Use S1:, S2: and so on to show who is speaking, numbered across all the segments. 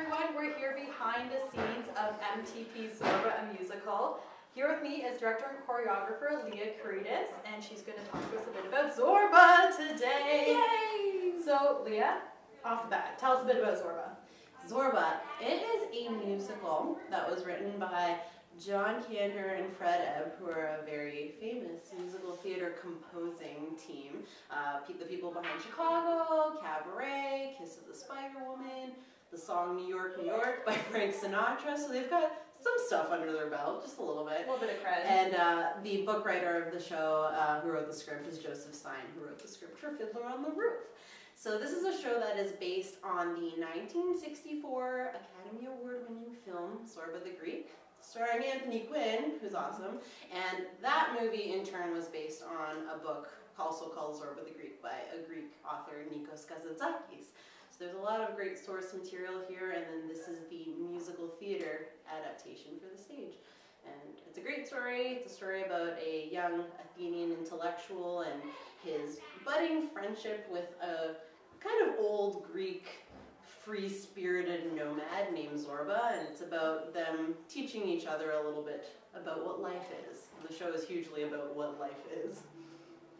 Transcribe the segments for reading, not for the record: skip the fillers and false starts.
S1: everyone, we're here behind the scenes of MTP's Zorba, a musical. Here with me is director and choreographer Lia Karidas, and she's going to talk to us a bit about Zorba today.
S2: Yay!
S1: So, Lia, off the bat, tell us a bit about Zorba.
S2: Zorba, it is a musical that was written by John Kander and Fred Ebb, who are a very famous musical theater composing team. The people behind Chicago, Cabaret, Kiss of the Spider Woman, the song New York, New York by Frank Sinatra. So they've got some stuff under their belt, just a little bit.
S1: A little bit of credit.
S2: And the book writer of the show who wrote the script is Joseph Stein, who wrote the script for Fiddler on the Roof. So this is a show that is based on the 1964 Academy Award-winning film Zorba the Greek, starring Anthony Quinn, who's awesome. And that movie, in turn, was based on a book also called Zorba the Greek by a Greek author, Nikos Kazantzakis. So there's a lot of great source material here, and then this is the musical theater adaptation for the stage. And it's a great story. It's a story about a young Athenian intellectual and his budding friendship with a kind of old Greek free-spirited nomad named Zorba, and it's about them teaching each other a little bit about what life is. And the show is hugely about what life is.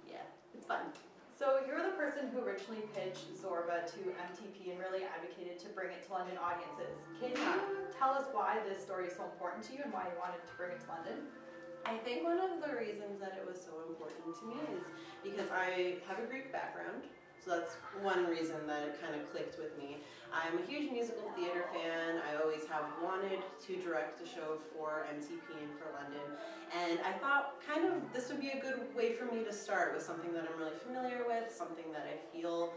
S2: Yeah, it's fun.
S1: So you're the person who originally pitched Zorba to MTP and really advocated to bring it to London audiences. Can you tell us why this story is so important to you and why you wanted to bring it to London?
S2: I think one of the reasons that it was so important to me is because I have a Greek background. So that's one reason that it kind of clicked with me. I'm a huge musical theater fan. I always have wanted to direct a show for MTP and for London. And I thought kind of this would be a good way for me to start with something that I'm really familiar with, something that I feel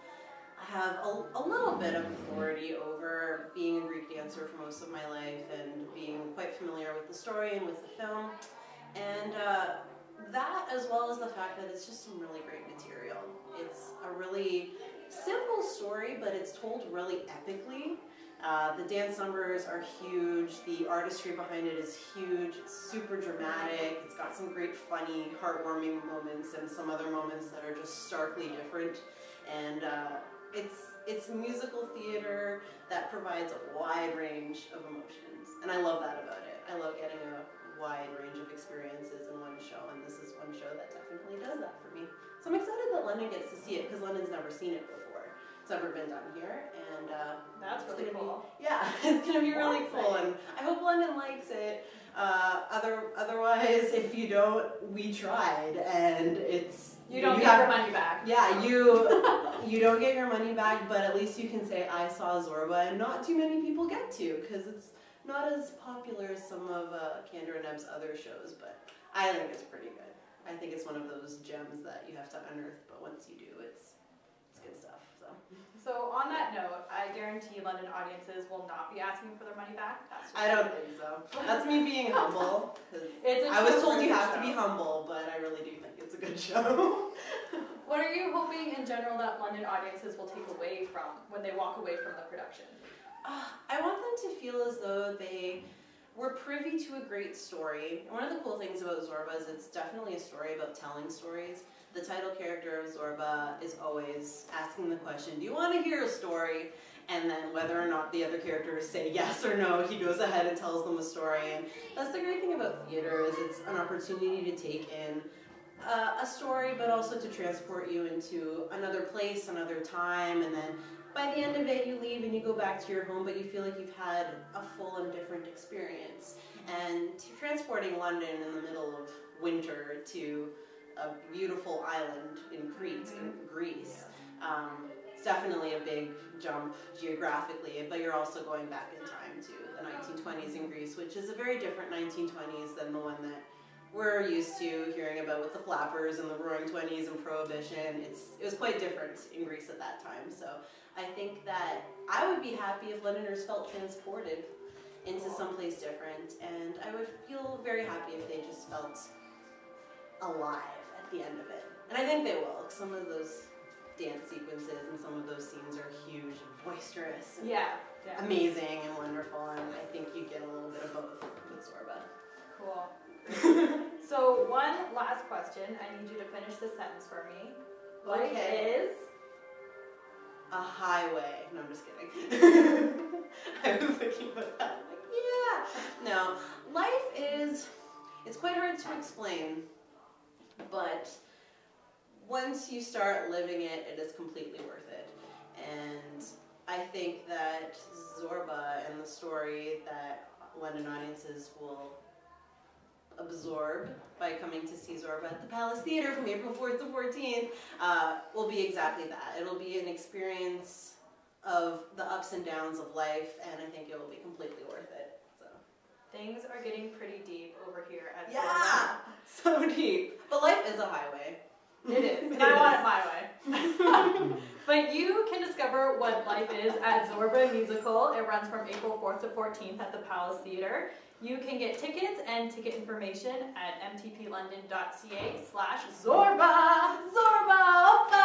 S2: I have a little bit of authority over, being a Greek dancer for most of my life and being quite familiar with the story and with the film. And that, as well as the fact that it's just some really great material. It's a really simple story, but it's told really epically. The dance numbers are huge, the artistry behind it is huge, it's super dramatic, it's got some great funny, heartwarming moments and some other moments that are just starkly different. And it's musical theater that provides a wide range of emotions, and I love that about it. I love getting a wide range of experiences in one show, and this is one show that definitely does that for me. So I'm excited that London gets to see it, because London's never seen it before. It's never been done here, and
S1: that's really cool.
S2: Yeah, it's going to be really cool, and I hope London likes it. Otherwise, if you don't, we tried, and it's...
S1: You don't get your money back.
S2: Yeah, you don't get your money back, but at least you can say, I saw Zorba, and not too many people get to, because it's not as popular as some of Kander and Ebb's other shows, but I think it's pretty good. I think it's one of those gems that you have to unearth, but once you do, it's good stuff.
S1: So on that note, I guarantee London audiences will not be asking for their money back.
S2: I don't think so. That's me being humble.
S1: I
S2: was told you have to be humble, but I really do think it's a good show.
S1: What are you hoping in general that London audiences will take away from when they walk away from the production?
S2: I want them to feel as though they were privy to a great story. And one of the cool things about Zorba is it's definitely a story about telling stories. The title character of Zorba is always asking the question, do you want to hear a story? And then whether or not the other characters say yes or no, he goes ahead and tells them a story. And that's the great thing about theater, is it's an opportunity to take in a story, but also to transport you into another place, another time, and then by the end of it, you leave and you go back to your home, but you feel like you've had a full and different experience. And transporting London in the middle of winter to a beautiful island in Crete, in Greece, it's definitely a big jump geographically, but you're also going back in time to the 1920s in Greece, which is a very different 1920s than the one that we're used to hearing about with the flappers and the Roaring Twenties and Prohibition. It was quite different in Greece at that time. So I think that I would be happy if Londoners felt transported into someplace different, and I would feel very happy if they just felt alive at the end of it. And I think they will. Some of those dance sequences and some of those scenes are huge and boisterous and amazing and wonderful, and I think you get a little bit of both with Zorba.
S1: Cool. So one last question. I need you to finish this sentence for me. What is
S2: a highway. No, I'm just kidding. I was thinking about that. I'm like, yeah. No, life is, it's quite hard to explain, but once you start living it, it is completely worth it. And I think that Zorba and the story that London audiences will absorb by coming to see Zorba at the Palace Theatre from April 4th to 14th will be exactly that. It'll be an experience of the ups and downs of life, and I think it will be completely worth it. So.
S1: Things are getting pretty deep over here at
S2: Yeah, so deep. But life is a highway.
S1: It is, and I want it my way. But you can discover what life is at Zorba Musical. It runs from April 4th to 14th at the Palace Theatre. You can get tickets and ticket information at mtplondon.ca/Zorba. Zorba!